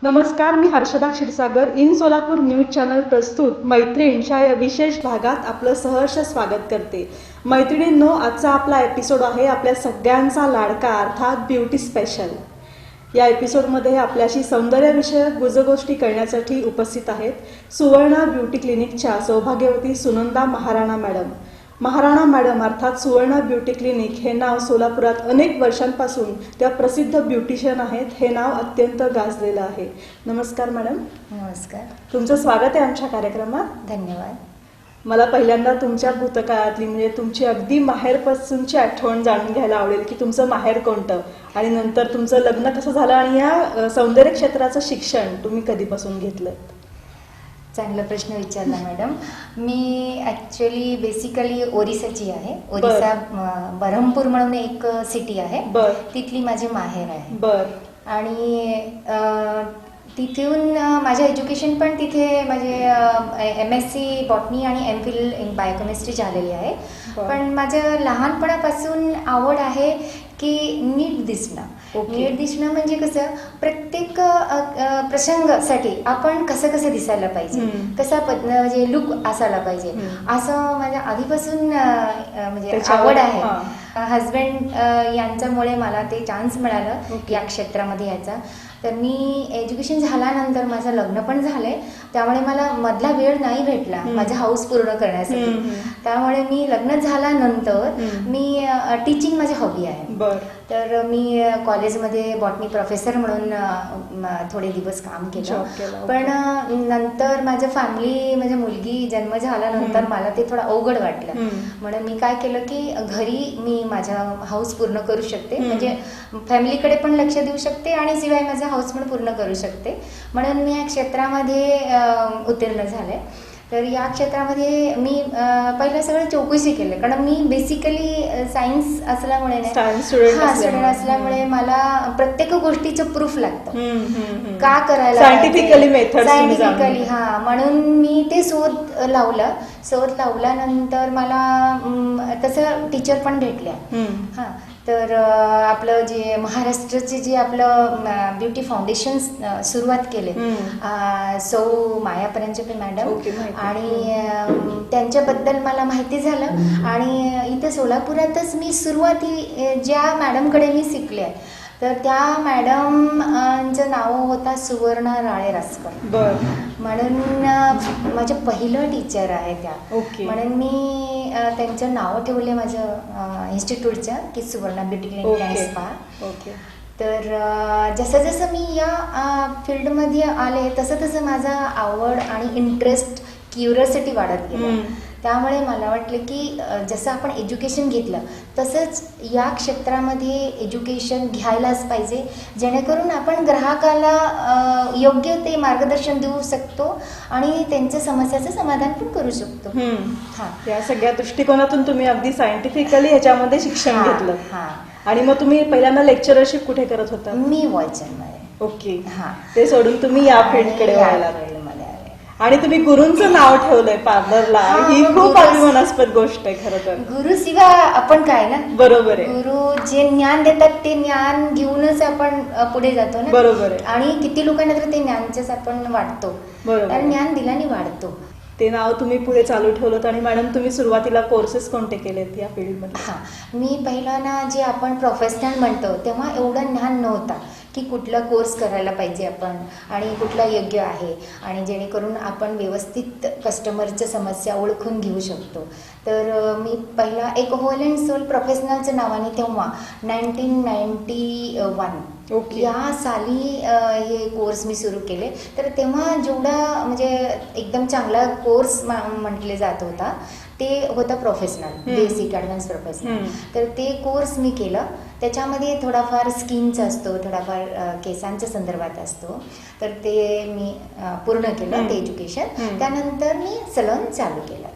नमस्कार, मी Harshada Kshirsagar in Solapur news channel प्रस्तुत मैत्रीणच्या या विशेष भागात आपलं सहर्ष स्वागत करते. मैत्रिणींनो, आजचा आपला एपिसोड आहे आपल्या सगळ्यांचा लाडका अर्थात ब्युटी स्पेशल. या एपिसोडमध्ये आपल्याशी सौंदर्यविषयक गुजगोष्टी करण्यासाठी उपस्थित आहेत सुवर्णा ब्युटी क्लिनिकच्या सौभाग्यवती सुनंदा महाराणा मॅडम. महाराणा मॅडम अर्थात सुवर्णा ब्युटी क्लिनिक हे नाव सोलापुरात अनेक वर्षांपासून त्या प्रसिद्ध ब्युटिशियन आहेत. हे नाव अत्यंत गाजलेलं आहे. नमस्कार मॅडम. नमस्कार. तुमचं स्वागत आहे आमच्या कार्यक्रमात. धन्यवाद. मला पहिल्यांदा तुमच्या भूतकाळातली म्हणजे तुमची अगदी माहेरपासूनची आठवण जाणून घ्यायला आवडेल की तुमचं माहेर कोणतं आणि नंतर तुमचं लग्न कसं झालं आणि या सौंदर्य क्षेत्राचं शिक्षण तुम्ही कधीपासून घेतलं. चांगला प्रश्न विचारला मॅडम. मी ॲक्च्युली बेसिकली ओरिसाची आहे. ओरिसा बरहमपूर म्हणून एक सिटी आहे, तिथली माझी माहेर आहे. आणि तिथून माझं एज्युकेशन पण तिथे माझे MSc बॉटनी आणि MPhil इन बायोकेमिस्ट्री झालेली आहे. पण माझं लहानपणापासून आवड आहे की नीट दिसणं. नीट दिसणं म्हणजे कसं, प्रत्येक प्रसंगासाठी आपण कसं दिसायला पाहिजे, म्हणजे लुक असायला पाहिजे, असं माझ्या आधीपासून म्हणजे आवड आहे. हजबंड यांच्यामुळे मला ते चान्स मिळालं या क्षेत्रामध्ये यायचा. तर मी एज्युकेशन झाल्यानंतर माझं लग्न पण झालंय, त्यामुळे मला मधला वेळ नाही भेटला माझा हाऊस पूर्ण करण्यासाठी. त्यामुळे मी लग्न झाल्यानंतर मी टीचिंग माझी हॉबी आहे. तर मी कॉलेजमध्ये बॉटनी प्रोफेसर म्हणून थोडे दिवस काम केलं. पण नंतर माझं फॅमिली, माझी मुलगी जन्म झाल्यानंतर मला ते थोडं अवघड वाटलं. म्हणून मी काय केलं की घरी मी माझा हाऊस पूर्ण करू शकते, म्हणजे फॅमिलीकडे पण लक्ष देऊ शकते आणि शिवाय माझा हाऊस पण पूर्ण करू शकते. म्हणून मी या क्षेत्रामध्ये उत्तीर्ण झाले. तर या क्षेत्रामध्ये मी पहिलं सगळं चौकशी केलं, कारण मी बेसिकली सायन्स असल्यामुळे स्टुडंट असल्यामुळे मला प्रत्येक गोष्टीचं प्रूफ लागतं का करायला, सायंटिफिकली. म्हणून मी ते शोध लावल्यानंतर मला तसं टीचर पण भेटल्या. तर आपलं जे महाराष्ट्राचे जे आपलं ब्युटी फाउंडेशन सुरुवात केले सौ माया परांजपे मॅडम, आणि त्यांच्याबद्दल मला माहिती झालं. आणि इथं सोलापुरातच मी सुरुवाती ज्या मॅडमकडे मी शिकले तर त्या मॅडमचं नाव होता सुवर्णा राळे रासकर. म्हणून माझं पहिलं टीचर आहे त्या. म्हणून मी त्यांचं नाव ठेवले माझ्या इन्स्टिट्यूटचं की Suvarna beauty clinic and spa. तर जसं मी या फील्डमध्ये आले तसं माझा आवड आणि इंटरेस्ट, क्युरिओसिटी वाढत गेली. त्यामुळे मला वाटलं की जसं आपण एज्युकेशन घेतलं तसंच या क्षेत्रामध्ये एज्युकेशन घ्यायलाच पाहिजे, जेणेकरून आपण ग्राहकाला योग्य ते मार्गदर्शन देऊ शकतो आणि त्यांच्या समस्याचं समाधान पण करू शकतो. या सगळ्या दृष्टिकोनातून तुम्ही अगदी सायंटिफिकली ह्याच्यामध्ये शिक्षण घेतलं. आणि मग तुम्ही पहिल्यांदा लेक्चरशिप कुठे करत होता? मी वॉचनमध्ये. ते सोडून तुम्ही या फील्डकडे वळाला आणि तुम्ही गुरूंचं नाव ठेवलंय पार्लरला. ही खूप अभिमानास्पद गोष्ट आहे खरं तर. गुरु शिवाय आपण काय ना. बरोबर आहे. गुरु जे ज्ञान देतात ते ज्ञान घेऊनच आपण पुढे जातो ना. बरोबर आहे. आणि किती लोकांना तर ते ज्ञानच आपण वाटतो. बरोबर. ज्ञान दिल्याने वाढतो. ते नाव तुम्ही पुढे चालू ठेवलं. आणि मॅडम, तुम्ही सुरुवातीला कोर्सेस कोणते केलेत या फील्डमध्ये? मी पहिला ना जे आपण प्रोफेशनल म्हणतो तेव्हा एवढं ज्ञान नव्हतं की कुठला कोर्स करायला पाहिजे आपण आणि कुठला योग्य आहे, आणि जेणेकरून आपण व्यवस्थित कस्टमरच्या समस्या ओळखून घेऊ शकतो. तर मी पहिला एक होल अँड सोल प्रोफेशनलच्या नावाने तेव्हा 1991 या साली हे कोर्स मी सुरू केले. तर तेव्हा जेवढा म्हणजे एकदम चांगला कोर्स म्हटले जात होता ते होता प्रोफेशनल, बेसिक ॲडव्हान्स प्रोफेशनल. तर ते कोर्स मी केलं. त्याच्यामध्ये थोडाफार स्किनचा असतो, थोडाफार केसांच्या संदर्भात असतो. तर ते मी पूर्ण केलं ते एज्युकेशन. त्यानंतर मी सलून चालू केलं.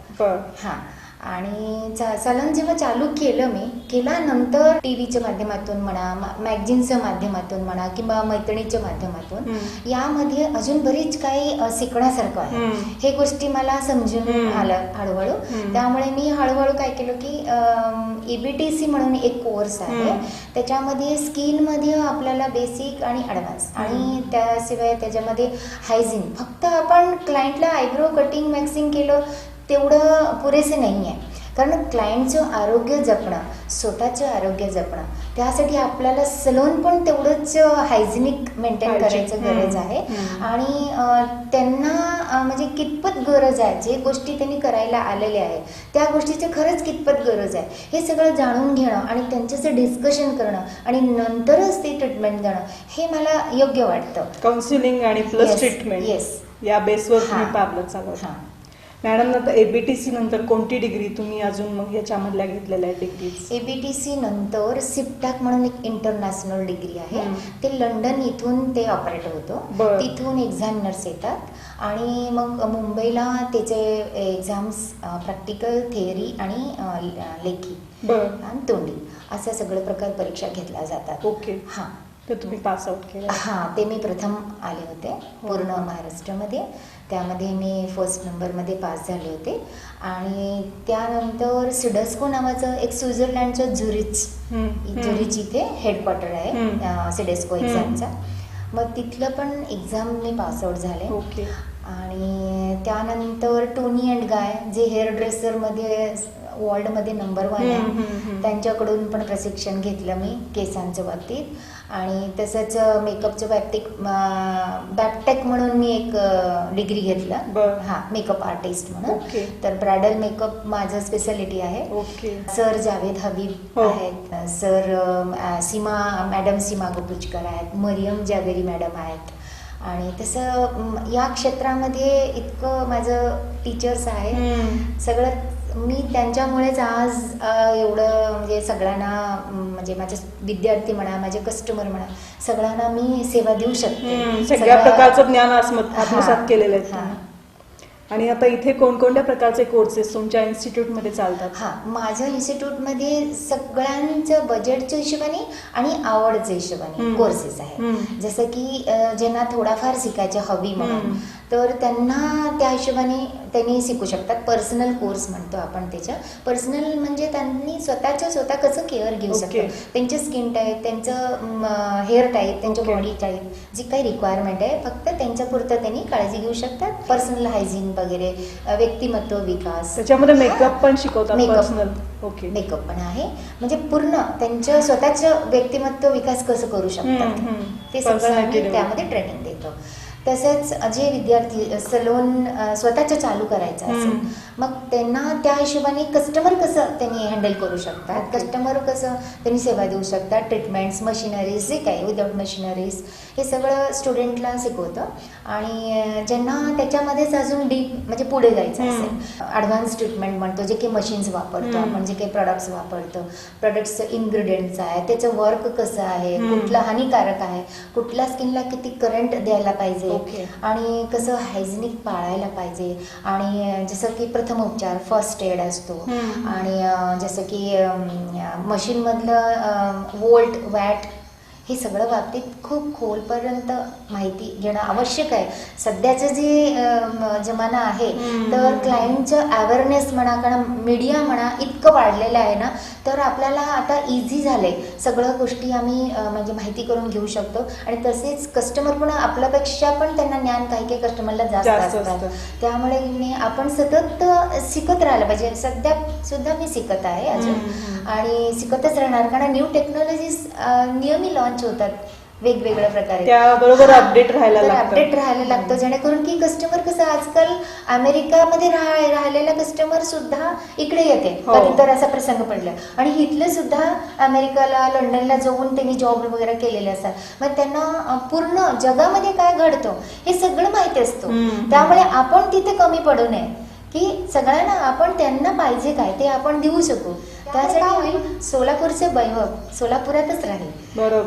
आणि सलून जेव्हा चालू केलं मी केल्यानंतर टीव्हीच्या माध्यमातून म्हणा, मॅगझिनच्या माध्यमातून म्हणा किंवा मैत्रिणीच्या माध्यमातून यामध्ये अजून बरीच काही शिकण्यासारखं आहे. हे गोष्टी मला समजून आलं हळूहळू. त्यामुळे मी हळूहळू काय केलं की EBTC म्हणून एक कोर्स आहे, त्याच्यामध्ये स्किनमध्ये आपल्याला बेसिक आणि ॲडव्हान्स आणि त्याशिवाय त्याच्यामध्ये हायजीन, फक्त आपण क्लायंटला आयब्रो कटिंग वॅक्सिंग केलं तेवढं पुरेसे नाही आहे. कारण क्लायंटचं आरोग्य जपणं, स्वतःचं आरोग्य जपणं, त्यासाठी आपल्याला सलून पण तेवढंच हायजिनिक मेंटेन करायचं गरज आहे. आणि त्यांना म्हणजे कितपत गरज आहे, जे गोष्टी त्यांनी करायला आलेले आहे त्या गोष्टीची खरंच कितपत गरज आहे हे सगळं जाणून घेणं आणि त्यांच्याचं डिस्कशन करणं आणि नंतरच ते ट्रीटमेंट देणं हे मला योग्य वाटतं. काउन्सिलिंग आणि प्लस ट्रीटमेंट या बेसवर तुम्ही पार्लर चालवता. मॅडम, नंतर EBTC नंतर कोणती डिग्री तुम्ही अजून मग याच्यामधल्या घेतलेल्या आहेत डिग्रीज? EBTC नंतर सिप्टॅक म्हणून एक इंटरनॅशनल डिग्री आहे. ते लंडन इथून ते ऑपरेट होतं. तिथून एक्झामिनर्स येतात आणि मग मुंबईला त्याचे एक्झाम्स प्रॅक्टिकल, थिअरी आणि लेखी आणि तोंडी असं सगळं प्रकार परीक्षा घेतल्या जातात. ओके. हां, तर तुम्ही पास आउट केलं? हां, ते मी प्रथम आले होते पूर्ण महाराष्ट्रामध्ये. त्यामध्ये मी फर्स्ट नंबरमध्ये पास झाले होते. आणि त्यानंतर सिडस्को नावाचं एक स्वित्झर्लंडचं झुरिच इथे हेडक्वार्टर आहे सिडस्को एक्झामचा. मग तिथलं पण एक्झाम मी पासआउट झाले. ओके. आणि त्यानंतर टोनी अँड गाय जे हेअर ड्रेसरमध्ये वर्ल्डमध्ये नंबर 1 आहे, त्यांच्याकडून पण प्रशिक्षण घेतलं मी केसांच्या बाबतीत. आणि तसंच मेकअपच्या बाबतीत बॅकटेक म्हणून मी एक डिग्री घेतलं. हां, मेकअप आर्टिस्ट म्हणून. तर ब्रायडल मेकअप माझं स्पेशालिटी आहे. सर जावेद हबीब आहेत, सर मॅडम सीमा गोपुचकर आहेत, मरियम जावेरी मॅडम आहेत. आणि तसं या क्षेत्रामध्ये इतकं माझं टीचर्स आहे सगळं. मी त्यांच्यामुळेच आज एवढं म्हणजे सगळ्यांना, म्हणजे माझे विद्यार्थी म्हणा, माझे कस्टमर म्हणा, सगळ्यांना मी सेवा देऊ शकते. सगळ्या प्रकारचं ज्ञान आत्मसात केलेलं आहे. आणि आता इथे कोणकोणत्या प्रकारचे कोर्सेस तुमच्या इन्स्टिट्यूटमध्ये चालतात? हां, माझ्या इन्स्टिट्यूटमध्ये सगळ्यांचं बजेटच्या हिशोबाने आणि आवडच्या हिशोबाने कोर्सेस आहेत. जसं की ज्यांना थोडाफार शिकायचं हवी म्हणून, तर त्यांना त्या हिशोबाने त्यांनी शिकू शकतात. पर्सनल कोर्स म्हणतो आपण त्याच्या. पर्सनल म्हणजे त्यांनी स्वतः कसं केअर घेऊ शकतात, त्यांचे स्किन टाईप, त्यांचं हेअर टाईप, त्यांच्या बॉडी टाईप, जी काही रिक्वायरमेंट आहे फक्त त्यांच्यापुरतं त्यांनी काळजी घेऊ शकतात. पर्सनल हायजीन वगैरे, व्यक्तिमत्व विकास, त्याच्यामध्ये मेकअप पण शिकवतात. मेकअप पण आहे. म्हणजे पूर्ण त्यांचं स्वतःचं व्यक्तिमत्व विकास कसं करू शकतात ते सगळं आम्ही त्यामध्ये ट्रेनिंग देतो. तसेच जे विद्यार्थी सलून स्वतःचं चालू करायचं असेल, मग त्यांना त्या हिशोबाने कस्टमर कसं त्यांनी हँडल करू शकतात, कस्टमर कसं त्यांनी सेवा देऊ शकतात, ट्रीटमेंट्स, मशिनरीज, जे काही विदाउट मशिनरीज, हे सगळं स्टुडंटला शिकवतं. आणि ज्यांना त्याच्यामध्येच अजून डीप म्हणजे पुढे जायचं असेल, ॲडव्हान्स ट्रीटमेंट म्हणतो, जे काही मशीन्स वापरतो आपण, जे काही प्रोडक्ट्स वापरतो, प्रोडक्ट्सचं इन्ग्रेडियंट्स आहे, त्याचं वर्क कसं आहे, कुठलं हानिकारक आहे, कुठल्या स्किनला किती करंट द्यायला पाहिजे, आणि कसं हायजिनिक पाळायला पाहिजे. आणि जसं की प्रथमोपचार, फर्स्ट एड असतो. आणि जसं की मशीनमधलं वोल्ट, वॅट, हे सगळं बाबतीत खूप खोलपर्यंत माहिती घेणं आवश्यक आहे. सध्याचं जे जमाना आहे, तर क्लायंटचं अवेअरनेस म्हणा, कारण मीडिया म्हणा इतकं वाढलेलं आहे ना, तर आपल्याला आता इझी झालं आहे. सगळ्या गोष्टी आम्ही म्हणजे माहिती करून घेऊ शकतो. आणि तसेच कस्टमर पण आपल्यापेक्षा पण त्यांना ज्ञान काही कस्टमरला जास्त असतात. त्यामुळे आपण सतत शिकत राहिलं पाहिजे. सध्या सुद्धा मी शिकत आहे अजून, आणि शिकतच राहणार, कारण न्यू टेक्नॉलॉजीज नेहमी लॉन्च होतात वेगवेगळ्या प्रकारे. त्याबरोबर अपडेट राहायला लागतं, जेणेकरून की कस्टमर कसं आजकाल अमेरिकामध्ये राहिलेला कस्टमर सुद्धा इकडे येते कधी तर असा प्रसंग पडला, आणि इथले सुद्धा अमेरिकाला, लंडनला जाऊन त्यांनी जॉब वगैरे केलेले असतात. मग त्यांना पूर्ण जगामध्ये काय घडतं हे सगळं माहिती असतं. त्यामुळे आपण तिथे कमी पडू नये, की सगळ्यांना आपण त्यांना पाहिजे काय ते आपण देऊ शकू. त्यासाठी होईल सोलापूरचं वैभव सोलापुरातच राहील,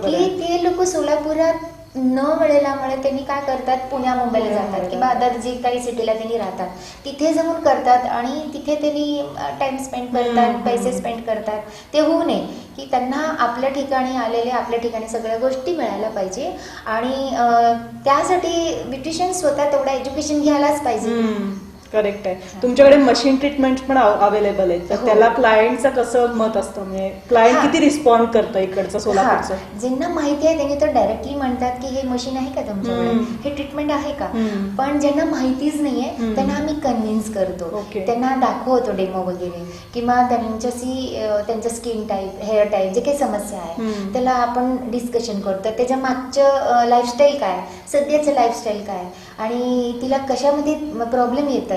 की ते लोक सोलापुरात न मिळाल्यामुळे त्यांनी काय करतात, पुण्या मुंबईला जातात किंवा अदर जे काही सिटीला त्यांनी राहतात तिथे जाऊन करतात आणि तिथे त्यांनी टाइम स्पेंड करतात, पैसे स्पेंड करतात. ते होऊ नये की त्यांना आपल्या ठिकाणी आलेले आपल्या ठिकाणी सगळ्या गोष्टी मिळायला पाहिजे आणि त्यासाठी ब्युटिशियन स्वतः तेवढं एज्युकेशन घ्यायलाच पाहिजे. करेक्ट आहे. तुमच्याकडे मशीन ट्रीटमेंट पण अवेलेबल आहे, तर त्याला क्लायंटचं कसं मत असतं, म्हणजे क्लायंट किती रिस्पॉन्ड करतं इकडचं सोलापूरचं? ज्यांना माहिती आहे त्यांनी तर डायरेक्टली म्हणतात की हे मशीन आहे का तुमच्याकडे, हे ट्रीटमेंट आहे का. पण ज्यांना माहितीच नाहीये त्यांना आम्ही कन्व्हिन्स करतो, त्यांना दाखवतो डेमो वगैरे किंवा त्यांचं स्किन टाईप, हेअर टाईप, जे काही समस्या आहे त्याला आपण डिस्कशन करतो. त्याच्या मागचं लाईफस्टाईल काय, सध्याचं लाईफस्टाईल काय आणि तिला कशामध्ये प्रॉब्लेम येत आहे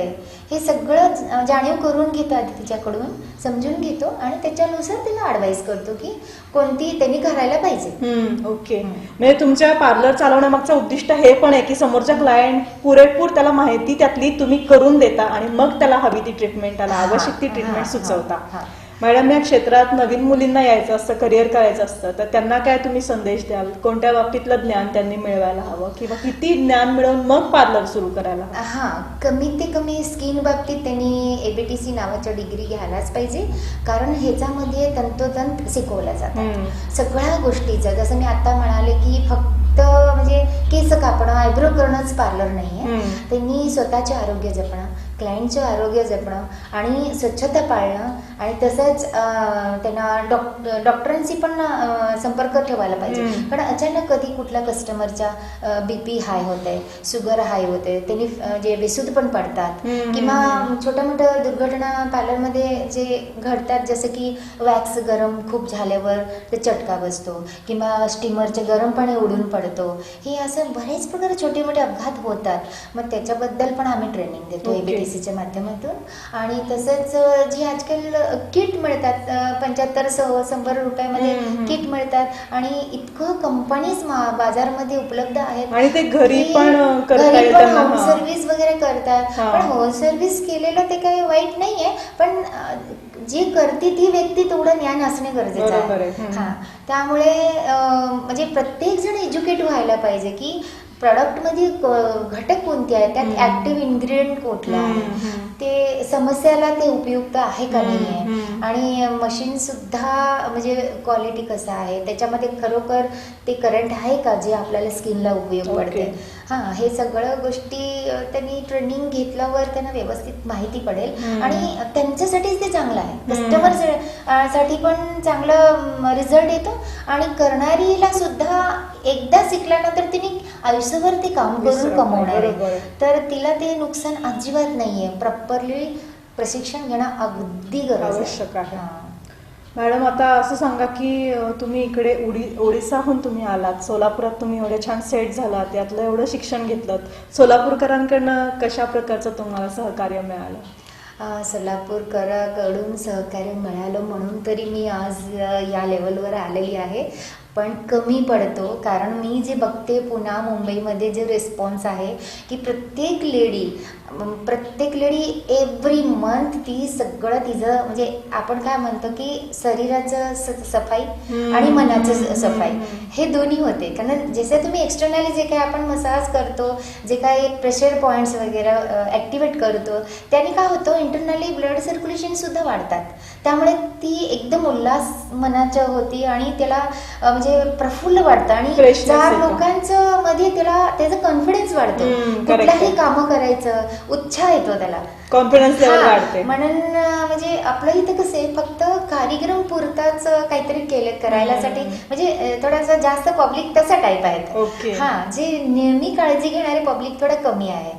हे सगळं जाणीव करून घेतो, आधी तिच्याकडून समजून घेतो आणि त्याच्यानुसार तिला ऍडवाइस करतो की कोणती त्यांनी करायला पाहिजे. ओके. म्हणजे तुमच्या पार्लर चालवण्यामागचं उद्दिष्ट हे पण आहे की समोरच्या क्लायंट पुरेपूर त्याला माहिती त्यातली तुम्ही करून देता आणि मग त्याला हवी ती ट्रीटमेंट, त्याला आवश्यक ती ट्रीटमेंट सुचवता. मॅडम, या क्षेत्रात नवीन मुलींना यायचं असतं, करिअर करायचं असतं, तर त्यांना काय तुम्ही संदेश द्याल? कोणत्या बाबतीतलं ज्ञान त्यांनी मिळवायला हवं किंवा किती ज्ञान मिळवून मग पार्लर सुरू करायला हवं? कमीत ते कमी स्किन बाबतीत त्यांनी ABTC नावाच्या डिग्री घ्यायलाच पाहिजे, कारण ह्याच्यामध्ये तंतोतंत शिकवल्या जातात सगळ्या गोष्टीचं. जसं मी आता म्हणाले की फक्त म्हणजे केस कापणं, आयब्रो करणंच पार्लर नाहीये. त्यांनी स्वतःचे आरोग्य जपणं, क्लायंटचे आरोग्य जपणं आणि स्वच्छता पाळणं आणि तसंच त्यांना डॉक्टरांशी पण संपर्क ठेवायला पाहिजे. कारण अचानक कधी कुठल्या कस्टमरच्या BP हाय होत आहे, शुगर हाय होते, त्यांनी जे बेसूद पण पडतात किंवा छोट्या मोठ्या दुर्घटना पार्लरमध्ये जे घडतात, जसं की वॅक्स गरम खूप झाल्यावर ते चटका बसतो किंवा स्टीमरचे गरम पाणी उडून पडतो. हे असं बरेच प्रकारे छोटे मोठे अपघात होतात. मग त्याच्याबद्दल पण आम्ही ट्रेनिंग देतो ABTCच्या माध्यमातून. आणि तसंच जे आजकाल किट मिळतात, 75-100 रुपयामध्ये किट मिळतात आणि इतकं कंपनीज बाजारमध्ये उपलब्ध आहेत आणि ते घरी पण होम सर्व्हिस वगैरे करतात. पण होम सर्व्हिस केलेलं ते काही वाईट नाहीये, पण जी करते ती व्यक्ती तेवढं ज्ञान असणे गरजेचं आहे. त्यामुळे म्हणजे प्रत्येक जण एज्युकेट व्हायला पाहिजे की प्रॉडक्टमध्ये घटक कोणते आहेत, त्यात ऍक्टिव्ह इन्ग्रेडियंट कुठला आहे, ते समस्याला ते उपयुक्त आहे का नाही आहे आणि मशीन सुद्धा म्हणजे क्वालिटी कसं आहे, त्याच्यामध्ये खरोखर ते करंट आहे का जे आपल्याला स्किनला उपयोग पडते. हे सगळं गोष्टी त्यांनी ट्रेनिंग घेतल्यावर त्यांना व्यवस्थित माहिती पडेल आणि त्यांच्यासाठीच ते चांगलं आहे. कस्टमर साठी पण चांगलं रिझल्ट येतो आणि करणारीला सुद्धा एकदा शिकल्यानंतर तिने आयुष्यभर ते काम करून कमवणार आहे, तर तिला ते नुकसान अजिबात नाहीये. प्रॉपरली प्रशिक्षण घेणं अगदी आवश्यक आहे. मॅडम, आता असं सांगा की तुम्ही इकडे ओडिसाहून तुम्ही आलात, सोलापुरात तुम्ही एवढे छान सेट झालात, यातलं एवढं शिक्षण घेतलं, सोलापूरकरांकडनं कशा प्रकारचं तुम्हाला सहकार्य मिळालं? सोलापूरकरांकडून सहकार्य मिळालं म्हणून तरी मी आज या लेवलवर आलेली आहे. पण कमी पडतो, कारण मी जे बघते पुणा मुंबईमध्ये जे रिस्पॉन्स आहे की प्रत्येक लेडी एव्हरी मंथ ती सगळं तिचं म्हणजे आपण काय म्हणतो की शरीराचं सफाई आणि मनाचं सफाई हे दोन्ही होते. कारण जसे तुम्ही एक्सटर्नली जे काही आपण मसाज करतो, जे काही प्रेशर पॉईंट्स वगैरे ॲक्टिवेट करतो, त्याने काय होतं इंटरनली ब्लड सर्क्युलेशन सुद्धा वाढतात. त्यामुळे ती एकदम उल्हास मनाच्या होती आणि त्याला म्हणजे प्रफुल्ल वाटतं आणि 4 लोकांचं मध्ये त्याचा कॉन्फिडन्स वाढतो. कुठल्याही कामं करायचं उत्साह येतो, त्याला कॉन्फिडन्स लेवल वाढते. म्हणून म्हणजे आपलं इथं कसं आहे, फक्त कार्यक्रम पुरताच काहीतरी करायलासाठी म्हणजे थोडासा जास्त पब्लिक तसा टाईप आहेत. जे नेहमी काळजी घेणारे पब्लिक थोडं कमी आहे.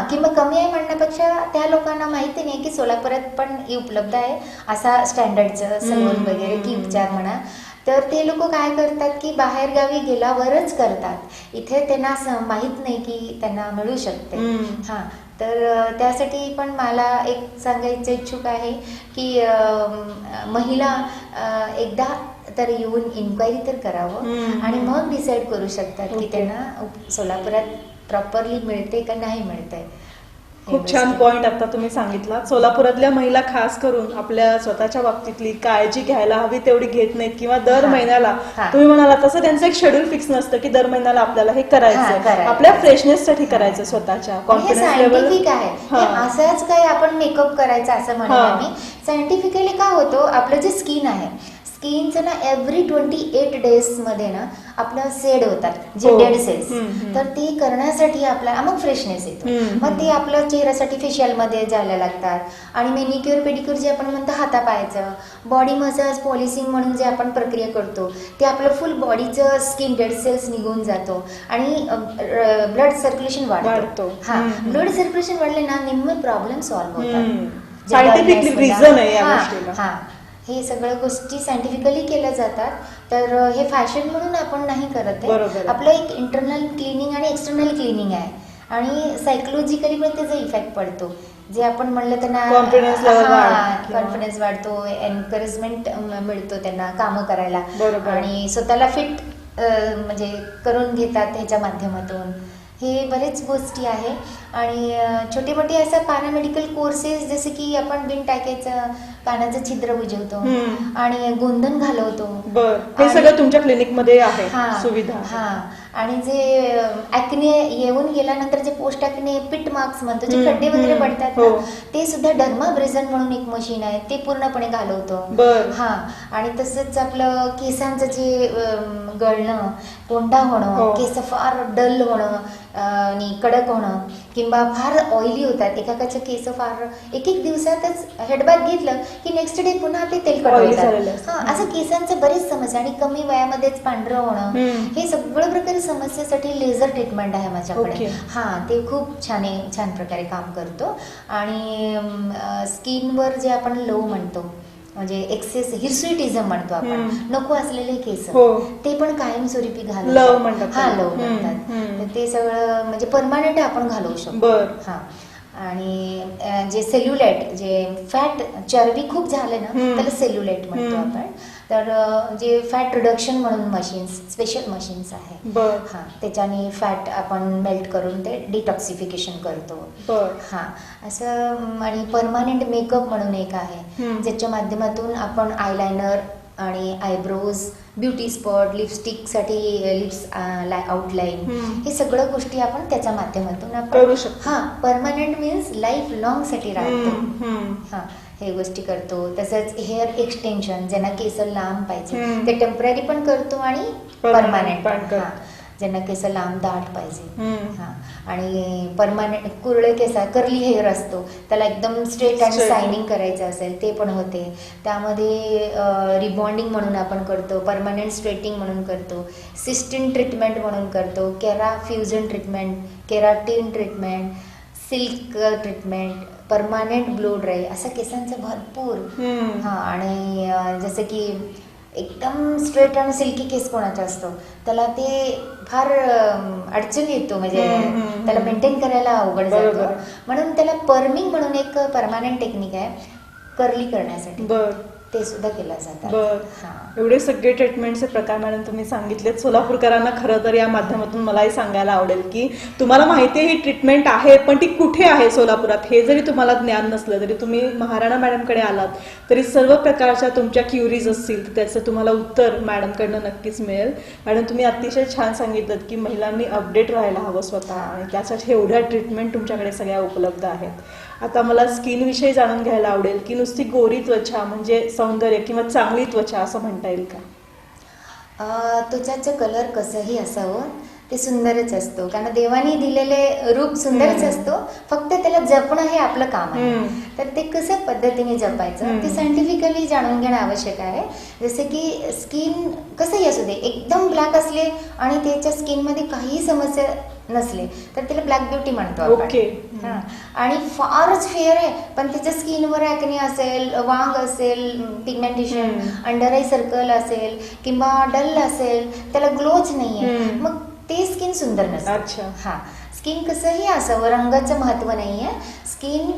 किंवा कमी आहे म्हणण्यापेक्षा त्या लोकांना माहिती नाही की सोलापुरात पण उपलब्ध आहे असा स्टँडर्डचं सलून वगैरे की उपचार म्हणा. तर ते लोक काय करतात की बाहेर गावी गेल्यावरच करतात, इथे त्यांना माहीत नाही की त्यांना मिळू शकते. तर त्यासाठी पण मला एक सांगायचं इच्छुक आहे की महिला एकदा तर येऊन इन्क्वायरी तर करावं आणि मग डिसाईड करू शकतात की त्यांना सोलापुरात प्रॉपरली मिळते का नाही मिळते. खूप छान पॉइंट आता तुम्ही सांगितला. सोलापुरातल्या महिला खास करून आपल्या स्वतःच्या बाबतीतली काळजी घ्यायला हवी तेवढी घेत नाहीत किंवा दर महिन्याला तुम्ही म्हणाला तसं त्यांचं एक शेड्यूल फिक्स नसतं की दर महिन्याला आपल्याला हे करायचं, आपल्या फ्रेशनेस साठी करायचं, स्वतःच्या कॉन्फिडन्स लेवल आहे. असंच काय आपण मेकअप करायचा असं म्हणेन मी. सायंटिफिकली काय होतं, आपलं जे स्किन आहे, स्किनचं ना एव्हरी 28 डेज मध्ये ना आपलं सेड होतात जे डेड सेल्स, तर ते करण्यासाठी आपल्याला मग फ्रेशनेस येतो. मग ते आपल्या चेहऱ्यासाठी फेशियल मध्ये जायला लागतात. आणि मेनिक्युअर पेडिक्युअर जे आपण म्हणतो हातापायचं, बॉडी मसाज पॉलिशिंग म्हणून जे आपण प्रक्रिया करतो ते आपलं फुल बॉडीचं स्किन डेड सेल्स निघून जातो आणि ब्लड सर्क्युलेशन वाढतो. ब्लड सर्क्युलेशन वाढले ना निम्मे प्रॉब्लेम सॉल्व्ह होतात. सायंटिफिक रिझन आहे या गोष्टीला. हे सगळ्या गोष्टी सायंटिफिकली केल्या जातात. तर हे फॅशन म्हणून आपण नाही करत आहे. आपलं एक इंटरनल क्लिनिंग आणि एक्सटर्नल क्लिनिंग आहे आणि सायकोलॉजिकली पण त्याचा इफेक्ट पडतो. जे आपण म्हणलं त्यांना कॉन्फिडन्स वाढतो, एनकरेजमेंट मिळतो त्यांना कामं करायला आणि स्वतःला फिट म्हणजे करून घेतात ह्याच्या माध्यमातून. हे बरेच गोष्टी आहे. आणि छोटे मोठे असं पॅरामेडिकल कोर्सेस जसे की आपण बिन टाकायचं कानाचं छिद्र बुजवतो आणि गोंधन घालवतो. हे सगळं तुमच्या क्लिनिक मध्ये आहे सुविधा. आणि जे ऍक्ने येऊन गेल्यानंतर जे पोस्ट ऍक्ने पिट मार्क्स म्हणतो, जे खड्डे वगैरे पडतात ना, ते सुद्धा डर्माब्रेझन म्हणून एक मशीन आहे, ते पूर्णपणे घालवतो. आणि तसंच आपलं केसांचं जे गळणं, कोंडा होणं, केस फार डल होणं आणि कडक होणं किंवा फार ऑइली होतात, एकाचे केस फार एक दिवसातच हेडबाथ घेतलं की नेक्स्ट डे पुन्हा ते तेलकट होतात. असं केसांचं बरेच समस्या आणि कमी वयामध्येच पांढरं होणं, हे सगळं प्रकारे समस्येसाठी लेझर ट्रीटमेंट आहे माझ्याकडे. ते खूप छान प्रकारे काम करतो. आणि स्किनवर जे आपण लो म्हणतो म्हणजे एक्सेस हिरस्युटिझम म्हणतो आपण, नको असलेले केस, ते पण कायमस्वरूपी लव म्हणतात. ते सगळं म्हणजे परमानंट आपण घालवू शकतो. आणि जे सेल्युलाइट, जे फॅट चरबी खूप झाले ना त्याला सेल्युलाइट म्हणतो आपण. तर जे फॅट रिडक्शन म्हणून मशीन्स, स्पेशल मशीन्स आहे, त्याच्याने फॅट आपण मेल्ट करून ते डिटॉक्सिफिकेशन करतो. असं. आणि परमानंट मेकअप म्हणून एक आहे ज्याच्या माध्यमातून आपण आयलायनर आणि आयब्रोज, ब्युटी स्पॉट, लिपस्टिक साठी लिप्स आउटलाईन, हे सगळं गोष्टी आपण त्याच्या माध्यमातून आपण करू शकतो. परमानंट मीन्स लाईफ लॉंग साठी राहतो. हे गोष्टी करतो. तसंच हेअर एक्सटेन्शन, ज्यांना केस लांब पाहिजे ते टेम्पररी पण करतो आणि परमानंट पण. ज्यांना केस लांब दाट पाहिजे आणि परमानंट कुरळे केस, कर्ली हेअर असतो, त्याला एकदम स्ट्रेट आणि शायनिंग करायचं असेल ते पण होते. त्यामध्ये रिबॉन्डिंग म्हणून आपण करतो, परमानंट स्ट्रेटिंग म्हणून करतो, सिस्टिन ट्रीटमेंट म्हणून करतो, केरा fusion treatment, keratin treatment, silk treatment, permanent blow dry, असं केसांचं भरपूर. आणि जसं की एकदम स्ट्रेट आणि सिल्की केस कोणाचा असतो त्याला ते फार अडचण येतो, म्हणजे त्याला मेंटेन करायला अवघड जातो. म्हणून त्याला पर्मिंग म्हणून एक परमानंट टेक्निक आहे कर्ली करण्यासाठी, ते सुद्धा केलं जातं. एवढे सगळे ट्रीटमेंटचे प्रकार मॅडम तुम्ही सांगितलेत. सोलापूरकरांना खरं तर या माध्यमातून मलाही सांगायला आवडेल की तुम्हाला माहिती आहे ही ट्रीटमेंट आहे, पण ती कुठे आहे सोलापुरात हे जरी तुम्हाला ज्ञान नसलं तरी तुम्ही महाराणा मॅडमकडे आलात तरी सर्व प्रकारच्या तुमच्या क्युरीज असतील त्याचं तुम्हाला उत्तर मॅडमकडनं नक्कीच मिळेल. मॅडम तुम्ही अतिशय छान सांगितलं की महिलांनी अपडेट राहायला हवं स्वतः आणि त्यासाठी एवढ्या ट्रीटमेंट तुमच्याकडे सगळ्या उपलब्ध आहेत. आता मला स्किन विषयी जाणून घ्यायला आवडेल की नुसती गोरी त्वचा म्हणजे सौंदर्य किंवा चांगली त्वचा असं म्हणता येईल का? त्वचाचं कलर कसंही असावं ते सुंदरच असतो, कारण देवाने दिलेले रूप सुंदरच असतो, फक्त त्याला जपणं हे आपलं काम आहे. तर ते कसं पद्धतीने जपायचं ते सायंटिफिकली जाणून घेणं आवश्यक आहे. जसे की स्किन कसंही असू दे, एकदम ब्लॅक असले आणि त्याच्या स्किनमध्ये काही समस्या नसले तर त्याला ब्लॅक ब्युटी म्हणतो आपण. आणि फारच फेअर आहे पण त्याच्या स्किनवर ऍक्ने असेल, वांग असेल, पिगमेंटेशन, अंडर आय सर्कल असेल किंवा डल असेल, त्याला ग्लोच नाहीये, मग ते स्किन सुंदर नसतं. स्किन कसंही असावं, रंगाचं महत्व नाहीये. स्किन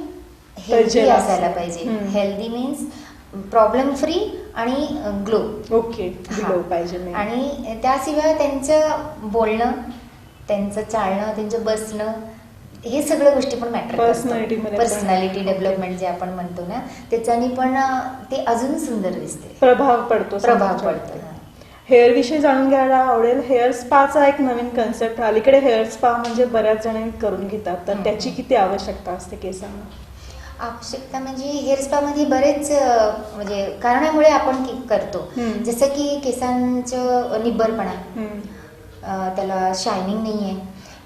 हेल्दी असायला पाहिजे. हेल्दी मीन्स प्रॉब्लेम फ्री आणि ग्लो. ग्लो पाहिजे. आणि त्याशिवाय त्यांचं बोलणं, त्यांचं चालणं, त्यांचं बसणं हे सगळ्या गोष्टी पण मॅटर पर्सनॅलिटीमध्ये पर्सनॅलिटी डेव्हलपमेंट जे आपण म्हणतो ना त्याच्यानी पण ते अजून सुंदर दिसते, प्रभाव पडतो. हेअर विषयी जाणून घ्यायला आवडेल. हेअर स्पाचा एक नवीन कन्सेप्ट अलीकडे हेअर स्पा म्हणजे बऱ्याच जण करून घेतात, तर त्याची किती आवश्यकता असते केसांना? आवश्यकता म्हणजे हेअर स्पा मध्ये बरेच म्हणजे कारणामुळे आपण करतो, जसं की केसांचं निब्बरपणा, त्याला शायनिंग नाही आहे,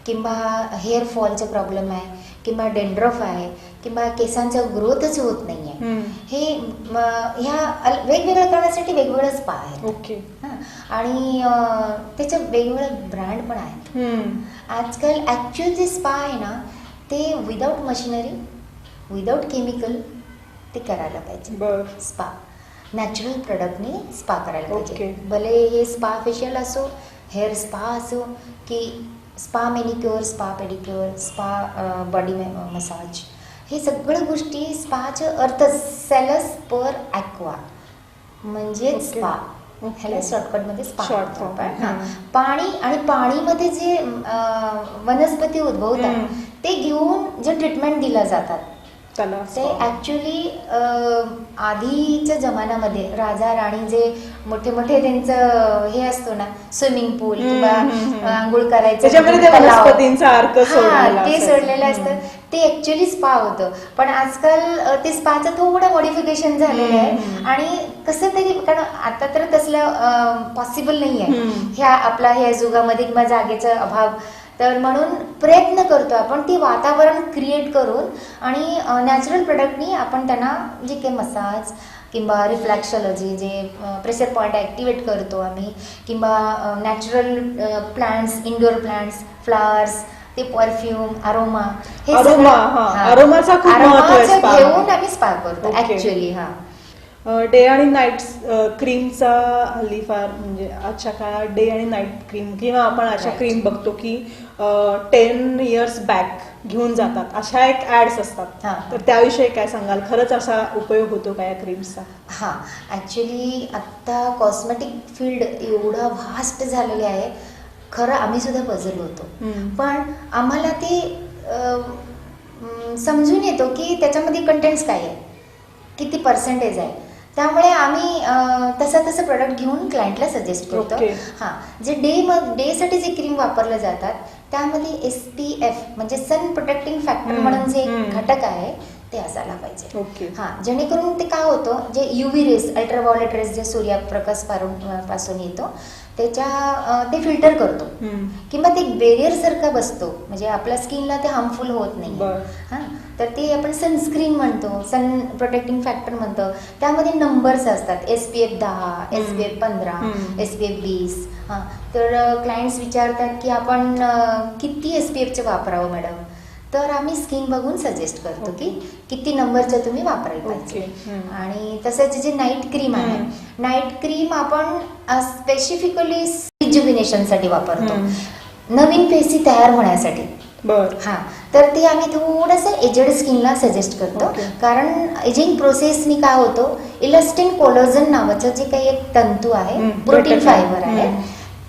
किंवा हेअर फॉलचा प्रॉब्लेम आहे, किंवा डेंड्रफ आहे, किंवा केसांचा ग्रोथच होत नाही आहे, हे ह्या वेगवेगळ्या कारणासाठी वेगवेगळं स्पा आहे. ओके. आणि त्याचे वेगवेगळे ब्रँड पण आहेत. आजकाल ॲक्च्युअल जे स्पा आहे ना ते विदाऊट मशिनरी, विदाऊट केमिकल ते करायला पाहिजे. स्पा नॅचरल प्रोडक्टने स्पा करायला पाहिजे. भले हे स्पा फेशियल असो, हेअर स्पा असो, की spa manicure, spa pedicure, spa body massage, हे सगळ्या गोष्टी स्पाचं अर्थ सेलस पर ॲक्वा म्हणजे स्पा, ह्याला शॉर्टकटमध्ये स्पा. पाणी आणि पाणीमध्ये जे वनस्पती उद्भवतात ते घेऊन जे ट्रीटमेंट दिल्या जातात ते ॲक्च्युली आधीच्या जमान्यामध्ये राजा राणी जे मोठे मोठे त्यांचं हे असतो ना स्विमिंग पूल किंवा आंघोळ करायचं ते सोडलेलं असतं, ते ॲक्च्युली स्पा होतं. पण आजकाल ते स्पाचं थोडं मॉडिफिकेशन झालेलं आहे आणि कसं तरी, कारण आता तर तसलं पॉसिबल नाही आहे ह्या आपल्या ह्या युगामध्ये किंवा जागेचा अभाव, तर म्हणून प्रयत्न करतो आपण ती वातावरण क्रिएट करून आणि नॅचरल प्रोडक्टनी आपण त्यांना जे काही मसाज किंवा रिफ्लॅक्सॉलॉजी जे प्रेशर पॉईंट ॲक्टिवेट करतो आम्ही, किंवा natural plants, indoor plants, flowers, ते परफ्यूम, अरोमा, हे अरोमाचा घेऊन आम्ही स्पा करतो ॲक्च्युअली. डे आणि नाईट क्रीमचा हल्ली फार म्हणजे आजच्या काळात डे आणि नाईट क्रीम किंवा आपण अशा क्रीम बघतो की 10 years बॅक घेऊन जातात, अशा एक ऍड्स असतात, तर त्याविषयी काय सांगाल? खरंच असा उपयोग होतो का या क्रीम्सचा? हां, ॲक्च्युली आत्ता कॉस्मेटिक फील्ड एवढा व्हास्ट झालेले आहे, खरं आम्ही सुद्धा पझल होतो, पण आम्हाला ते समजून येतो की त्याच्यामध्ये कंटेंट्स काय आहे, किती पर्सेंटेज आहे, त्यामुळे आम्ही तसं प्रोडक्ट घेऊन क्लायंटला सजेस्ट करतो. जे डेसाठी जे क्रीम वापरले जातात त्यामध्ये SPF म्हणजे सन प्रोटेक्टिंग फॅक्टर म्हणून जे घटक आहे ते असायला पाहिजे. जेणेकरून ते काय होतं, जे UV रेस, अल्ट्राव्हायोलेट रेस जे सूर्यप्रकाश पासून येतो ते फिल्टर करतो किंवा ते बेरियर सारखा बसतो, म्हणजे आपल्या स्किनला ते हार्मफुल होत नाही. तर ते आपण सनस्क्रीन म्हणतो, सन प्रोटेक्टिंग फॅक्टर म्हणतो, त्यामध्ये नंबर्स असतात, SPF 10, SPF 15, SPF 20. तर क्लायंट्स विचारतात की आपण किती SPFचं वापरावं मॅडम, तर आम्ही स्किन बघून सजेस्ट करतो की किती नंबरचं तुम्ही वापरायला पाहिजे. आणि तसंच जे नाईट क्रीम आहे, नाईट क्रीम आपण स्पेसिफिकली रिज्युविनेशनसाठी वापरतो, नवीन पेशी तयार होण्यासाठी. तर ते आम्ही थोडंसं एजेड स्किनला सजेस्ट करतो, कारण एजिंग प्रोसेसनी काय होतं, इलास्टिन कोलाजन नावाचं जे काही एक तंतू आहे, प्रोटीन फायबर आहे,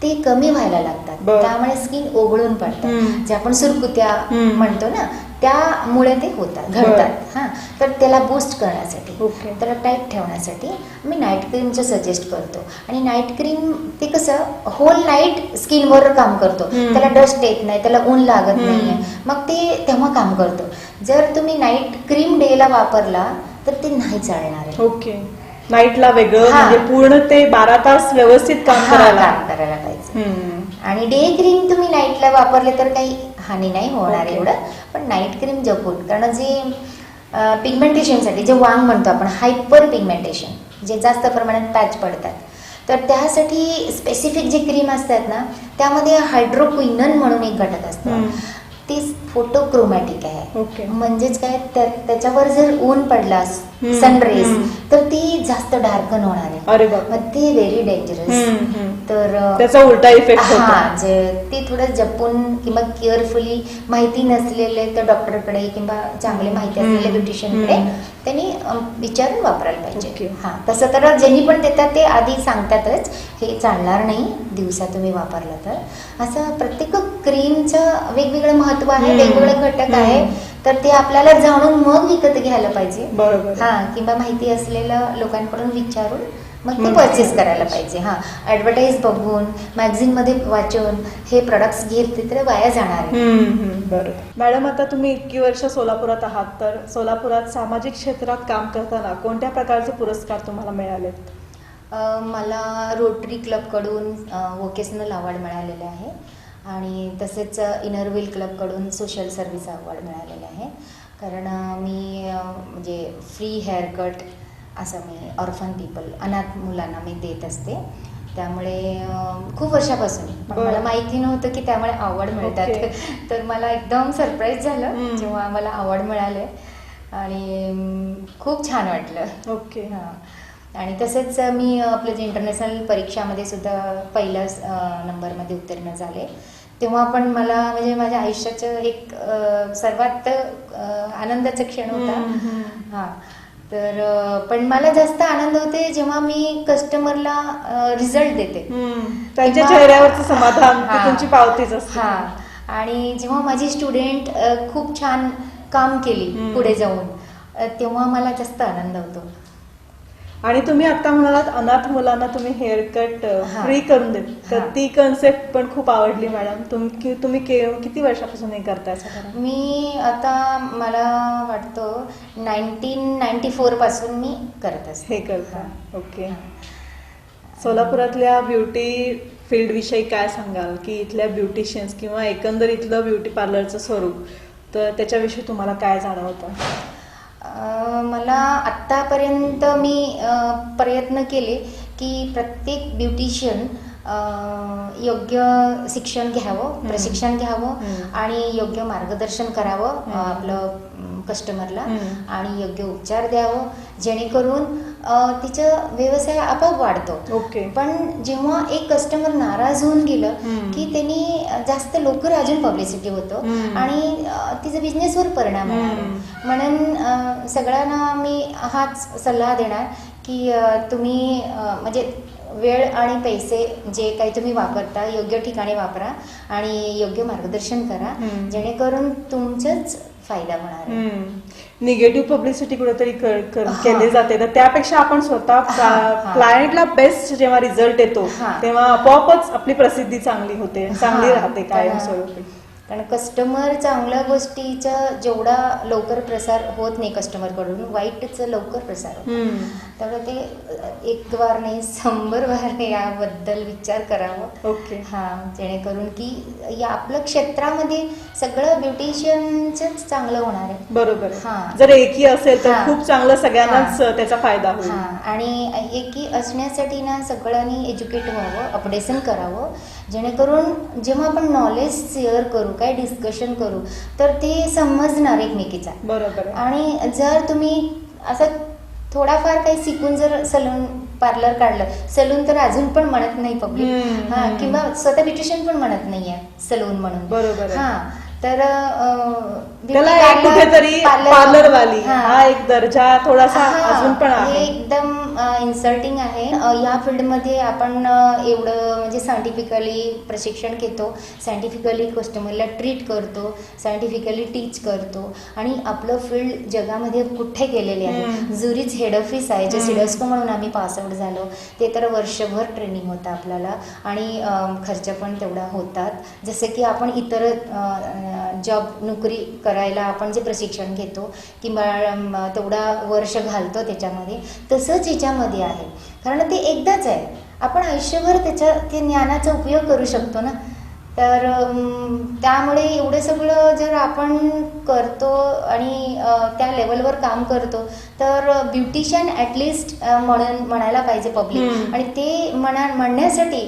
ते कमी व्हायला लागतात, त्यामुळे स्किन ओघळून पडतात, जे आपण सुरकुत्या म्हणतो ना, त्यामुळे ते घडतात. तर त्याला बूस्ट करण्यासाठी, त्याला टाईट ठेवण्यासाठी मी नाईट क्रीमचं सजेस्ट करतो. आणि नाईट क्रीम ते कसं होल नाईट स्किनवर काम करतो, त्याला डस्ट येत नाही, त्याला ऊन लागत नाहीये, मग ते तेव्हा काम करतो. जर तुम्ही नाईट क्रीम डेला वापरला तर ते नाही चालणार आहे. नाईटला वेगळं, म्हणजे पूर्ण ते 12 तास व्यवस्थित काम करायला पाहिजे. आणि डे क्रीम तुम्ही नाईटला वापरले तर काही हानी नाही होणार एवढं, पण नाईट क्रीम जपून, कारण जे पिगमेंटेशनसाठी जे वांग म्हणतो आपण, हायपर पिगमेंटेशन, जे जास्त प्रमाणात पॅच पडतात, तर त्यासाठी स्पेसिफिक जे क्रीम असतात ना त्यामध्ये हायड्रोक्विनन म्हणून एक घटक असतो, ते फोटोक्रोमॅटिक आहे. म्हणजेच काय, त्याच्यावर जर ऊन पडला, सनरेज, तर ती जास्त डार्कन होणार आहे. अरे बाबा. मग ते व्हेरी डेंजरस. तर त्याचा उलटा इफेक्ट होतो. हा, जे ते थोडं जपून किंवा केअरफुली, माहिती नसलेले तर डॉक्टरकडे किंवा चांगले माहिती असलेल्या ब्युटिशियनकडे त्यांनी विचारून वापरायला पाहिजे. हा, तसं तर ज्यांनी पण देतात ते आधी सांगतातच हे चालणार नाही दिवसा तुम्ही वापरलं तर. असं प्रत्येक क्रीमचं वेगवेगळं महत्व आहे, वेगवेगळे घटक आहे, तर ते आपल्याला जाणून मग विकत घ्यायला पाहिजे. बरोबर. हा, किंवा माहिती असलेल्या लोकांकडून विचारून मग ते परचेस करायला पाहिजे. हा, ॲडव्हर्टाईज बघून, मॅगझिनमध्ये वाचून हे प्रोडक्ट्स घेतले तर वाया जाणार आहे. बरोबर. मॅडम, आता तुम्ही इतकी वर्ष सोलापुरात आहात, तर सोलापुरात सामाजिक क्षेत्रात काम करताना कोणत्या प्रकारचे पुरस्कार तुम्हाला मिळालेत? मला रोटरी क्लबकडून व्होकेशनल अवॉर्ड मिळालेले आहे आणि तसेच इनरव्हील क्लबकडून सोशल सर्व्हिस अवॉर्ड मिळालेले आहे. कारण मी म्हणजे फ्री हेअरकट असं मी ऑर्फन पीपल, अनाथ मुलांना मी देत असते. त्यामुळे खूप वर्षापासून, पण मला माहिती नव्हतं की त्यामुळे अवॉर्ड मिळतात. तर मला एकदम सरप्राईज झालं जेव्हा मला अवॉर्ड मिळाले आणि खूप छान वाटलं. ओके. हां, आणि तसेच मी आपलं जे इंटरनॅशनल परीक्षामध्ये सुद्धा पहिल्याच नंबरमध्ये उत्तीर्ण झाले. तेव्हा पण मला म्हणजे माझ्या आयुष्याचं एक सर्वात आनंदाचा क्षण होता. हां, तर पण मला जास्त आनंद होते जेव्हा मी कस्टमरला रिझल्ट देते, त्यांच्या चेहऱ्यावरचं समाधान, तुमची पावतीच असते. हां, आणि जेव्हा माझी स्टुडंट खूप छान काम केली पुढे जाऊन, तेव्हा मला जास्त आनंद होतो. आणि तुम्ही आता म्हणालात अनाथ मुलांना तुम्ही हेअरकट फ्री करून देत, तर ती कन्सेप्ट पण खूप आवडली मॅडम. तुम्ही किती वर्षापासून हे करताय? मी आता मला वाटतं 1994 पासून मी करत असते. हे करता. ओके. सोलापुरातल्या ब्युटी फील्ड विषयी काय सांगाल, की इथल्या ब्युटिशियन्स किंवा एकंदर इथलं ब्युटी पार्लरचं स्वरूप, तर त्याच्याविषयी तुम्हाला काय जाणवतं? मला आत्तापर्यंत मी प्रयत्न केले की प्रत्येक ब्युटिशियन योग्य शिक्षण घ्यावं, प्रशिक्षण घ्यावं आणि योग्य मार्गदर्शन करावं आपलं कस्टमरला आणि योग्य उपचार द्यावं, जेणेकरून तिचा व्यवसाय आपोआप वाढतो. ओके. पण जेव्हा एक कस्टमर नाराज होऊन गेलं की त्यांनी जास्त लवकर अजून पब्लिसिटी होतं आणि तिचा बिझनेसवर परिणाम होणार. म्हणून सगळ्यांना मी हाच सल्ला देणार की तुम्ही म्हणजे वेळ आणि पैसे जे काही तुम्ही वापरता योग्य ठिकाणी वापरा आणि योग्य मार्गदर्शन करा, जेणेकरून तुमचंच फायदा होणार आहे. निगेटिव्ह पब्लिसिटी कुठेतरी केली जाते, तर त्यापेक्षा आपण स्वतः क्लायंटला बेस्ट जेव्हा रिझल्ट येतो तेव्हा आपोआपच आपली प्रसिद्धी चांगली होते, चांगली राहते कायमस्वरूपी. कारण कस्टमर चांगल्या गोष्टीचा जेवढा लवकर प्रसार होत नाही कस्टमरकडून, वाईटचा लवकर प्रसार होतो. त्यामुळे ते एक बार नाही 100 बार याबद्दल विचार करावा. ओके. हां, जेणेकरून की या आपल्या क्षेत्रामध्ये सगळं ब्युटिशियनच चांगलं होणार आहे. बरोबर. हां, जर एकी असेल तर खूप चांगलं, सगळ्यांनाच त्याचा फायदा होईल. आणि एकी असण्यासाठी ना सगळ्यांनी एज्युकेट व्हावं, अपडेशन करावं, जेणेकरून जेव्हा आपण नॉलेज शेअर करू, काय डिस्कशन करू, तर ते समजणार एकमेकीचा. बरोबर. आणि जर तुम्ही असं थोडाफार काही शिकून जर सलून पार्लर काढलं, सलून तर अजून पण म्हणत नाही पब्लिक, किंवा स्वतः ब्युटिशियन पण म्हणत नाहीये सलून म्हणून. बरोबर. तर कुठेतरी पार्लरवाली हा एक दर्जा थोडासा अजून पण आहे. हे एकदम इन्सल्टिंग आहे. या फील्डमध्ये आपण एवढं म्हणजे सायंटिफिकली प्रशिक्षण घेतो, सायंटिफिकली कस्टमरला ट्रीट करतो, सायंटिफिकली टीच करतो आणि आपलं फील्ड जगामध्ये कुठे गेलेले आहे. झुरिच हेड ऑफिस आहे, जे सिडस्को म्हणून आम्ही पासआउट झालो, ते तर वर्षभर ट्रेनिंग होतं आपल्याला आणि खर्च पण तेवढा होतात. जसे की आपण इतर जॉब नोकरी करायला आपण जे प्रशिक्षण घेतो किंवा तेवढा वर्ष घालतो त्याच्यामध्ये, तसंच याच्यामध्ये आहे. कारण ते एकदाच आहे, आपण आयुष्यभर ते ज्ञानाचा उपयोग करू शकतो ना. तर त्यामुळे एवढं सगळं जर आपण करतो आणि त्या लेवलवर काम करतो, तर ब्युटिशियन ॲटलिस्ट म्हणायला पाहिजे पब्लिक. आणि ते म्हणण्यासाठी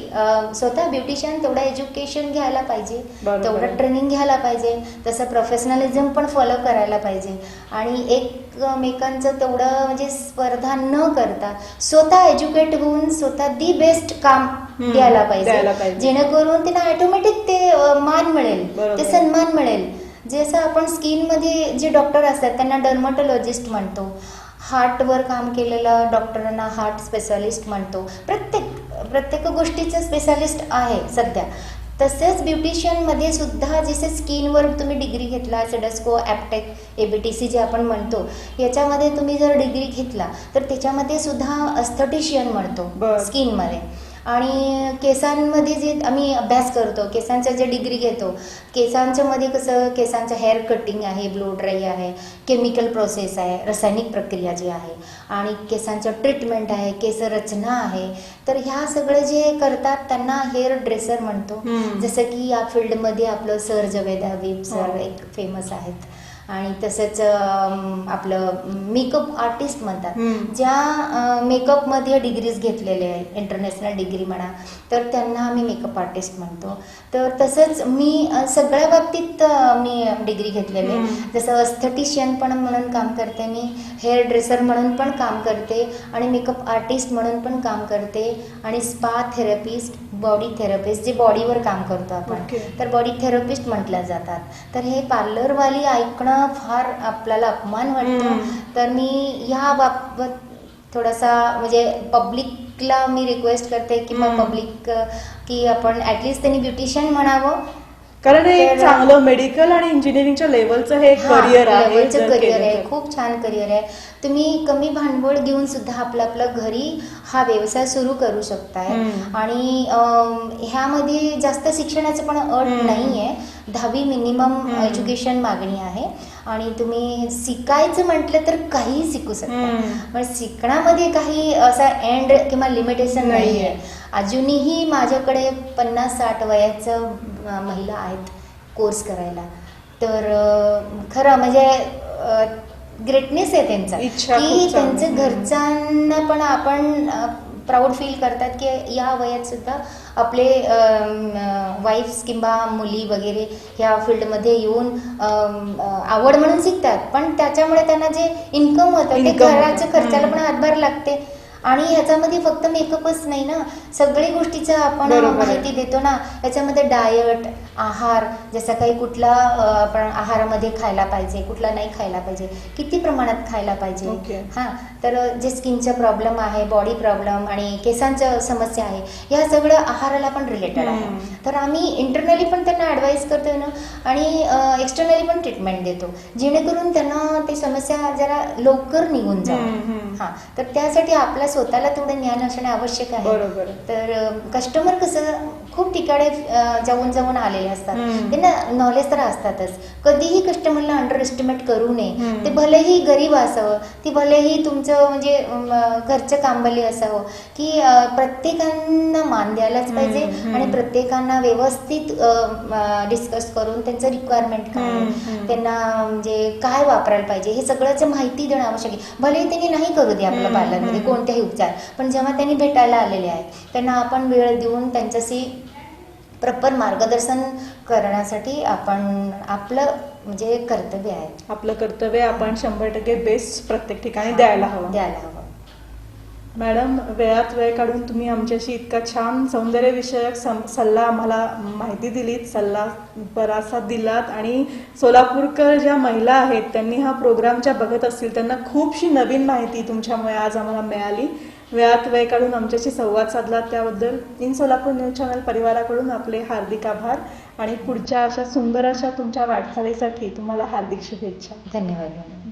स्वतः ब्युटिशियन तेवढं एज्युकेशन घ्यायला पाहिजे, तेवढं ट्रेनिंग घ्यायला पाहिजे, तसं प्रोफेशनलिझम पण फॉलो करायला पाहिजे आणि एक एकमेकांचं तेवढं म्हणजे स्पर्धा न करता स्वतः एज्युकेट होऊन स्वतः दी बेस्ट काम द्यायला पाहिजे, जेणेकरून त्यांना ऑटोमॅटिक ते मान मिळेल, ते सन्मान मिळेल. जसं आपण स्किनमध्ये जे डॉक्टर असतात त्यांना डर्मॅटॉलॉजिस्ट म्हणतो, हार्टवर काम केलेल्या डॉक्टरांना हार्ट स्पेशालिस्ट म्हणतो, प्रत्येक गोष्टीचं स्पेशालिस्ट आहे सध्या. तसेच ब्युटिशियनमध्ये सुद्धा जसे स्किनवर तुम्ही डिग्री घेतला, सेडस्को, ॲप्टेक, ABTC जे आपण म्हणतो, याच्यामध्ये तुम्ही जर डिग्री घेतला तर त्याच्यामध्ये सुद्धा अस्थेटिशियन म्हणतो स्किनमध्ये. आणि केसांमध्ये जे आम्ही अभ्यास करतो, केसांचं जे डिग्री घेतो, केसांच्या मध्ये कसं केसांचं हेअर कटिंग आहे, ब्लो ड्राय आहे, केमिकल प्रोसेस आहे, रासायनिक प्रक्रिया जी आहे, आणि केसांचं ट्रीटमेंट आहे, केस रचना आहे. तर ह्या सगळं जे करतात त्यांना हेअर ड्रेसर म्हणतो. जसं की या फील्डमध्ये आपलं सर जवेद हबीब सर एक फेमस आहेत. आणि तसंच आपलं मेकअप आर्टिस्ट म्हणतात, ज्या मेकअपमध्ये डिग्रीज घेतलेले आहे, इंटरनॅशनल डिग्री म्हणा, तर त्यांना आम्ही मेकअप आर्टिस्ट म्हणतो. तर तसंच मी सगळ्या बाबतीत मी डिग्री घेतलेली आहे. जसं अस्थेटिशियन पण म्हणून काम करते मी, हेअर ड्रेसर म्हणून पण काम करते, आणि मेकअप आर्टिस्ट म्हणून पण काम करते, आणि स्पा थेरपिस्ट, बॉडी थेरपिस्ट जे बॉडीवर काम करतो आपण, तर बॉडी थेरपिस्ट म्हटल्या जातात. तर हे पार्लरवाली ऐकणं फार आपल्याला अपमान वाटतो. तर मी ह्या बाबत थोडासा म्हणजे पब्लिकला मी रिक्वेस्ट करते की मग पब्लिक की आपण ॲटलिस्ट त्यांनी ब्युटिशियन म्हणावं, कारण हे एक चांगलं मेडिकल आणि इंजिनिअरिंगच्या लेवलचं हे करिअर आहे, खूप छान करिअर आहे. तुम्ही कमी भांडवल घेऊन सुद्धा आपलं घरी हा व्यवसाय सुरू करू शकताय. आणि ह्यामध्ये जास्त शिक्षणाचं पण अट नाही आहे, 10वी मिनिमम एज्युकेशन मागणी आहे. आणि तुम्ही शिकायचं म्हटलं तर काही शिकू शकता, पण शिकण्यामध्ये काही असा एंड किंवा लिमिटेशन नाही आहे. अजूनही माझ्याकडे 50-60 वयाचं महिला आहेत कोर्स करायला. तर खरं म्हणजे ग्रेटनेस आहे त्यांचा, की त्यांच्या घरच्यांना पण आपण प्राऊड फील करतात की या वयात सुद्धा आपले वाईफ्स किंवा मुली वगैरे ह्या फील्डमध्ये येऊन आवड म्हणून शिकतात, पण त्याच्यामुळे त्यांना जे इन्कम होतं ते घराच्या खर्चाला पण हातभार लागते. आणि ह्याच्यामध्ये फक्त मेकअपच नाही ना, सगळी गोष्टीचं आपण माहिती देतो ना. याच्यामध्ये डायट, आहार, जसं काही कुठला आपण आहारामध्ये खायला पाहिजे, कुठला नाही खायला पाहिजे, किती प्रमाणात खायला पाहिजे. हां, तर जे स्किनचा प्रॉब्लेम आहे, बॉडी प्रॉब्लेम आणि केसांच्या समस्या आहे, या सगळं आहाराला पण रिलेटेड आहे. तर आम्ही इंटरनली पण त्यांना ॲडवाईस करतो ना, आणि एक्सटर्नली पण ट्रीटमेंट देतो, जेणेकरून त्यांना ते समस्या जरा लवकर निघून जाईल. हां, तर त्यासाठी आपल्या स्वतःला तेवढं ज्ञान असणे आवश्यक आहे. तर कस्टमर कसं खूप ठिकाणी जाऊन आलेले असतात, त्यांना नॉलेज तर असतातच. कधीही कस्टमरला अंडर एस्टिमेट करू नये. ते भलेही गरीब असावं, ती भलेही तुमचं म्हणजे घरचं कामवाली असावं, की प्रत्येकांना मान द्यायलाच पाहिजे, आणि प्रत्येकांना व्यवस्थित डिस्कस करून त्यांचं रिक्वायरमेंट काय, त्यांना म्हणजे काय वापरायला पाहिजे हे सगळ्याचं माहिती देणं आवश्यक आहे. भलेही त्यांनी नाही करू दे आपल्या पार्लरमध्ये कोणत्याही उपचार, पण जेव्हा त्यांनी भेटायला आलेले आहेत त्यांना आपण वेळ देऊन त्यांच्याशी प्रॉपर मार्गदर्शन करण्यासाठी आपण आपलं म्हणजे कर्तव्य आहे. आपलं कर्तव्य आपण 100% बेस्ट प्रत्येक ठिकाणी द्यायला हवं. मॅडम, वेळात वेळ काढून तुम्ही आमच्याशी इतका छान सौंदर्यविषयक सल्ला आम्हाला माहिती दिलीत, सल्ला बराचसा दिलात. आणि सोलापूरकर ज्या महिला आहेत त्यांनी हा प्रोग्राम ज्या बघत असतील त्यांना खूपशी नवीन माहिती तुमच्यामुळे आज आम्हाला मिळाली. वेळात वेळ काढून आमच्याशी संवाद साधला त्याबद्दल इन सोलापूर न्यूज चॅनल परिवाराकडून आपले हार्दिक आभार. आणि पुढच्या अशा सुंदर अशा तुमच्या वाटचालीसाठी तुम्हाला हार्दिक शुभेच्छा. धन्यवाद.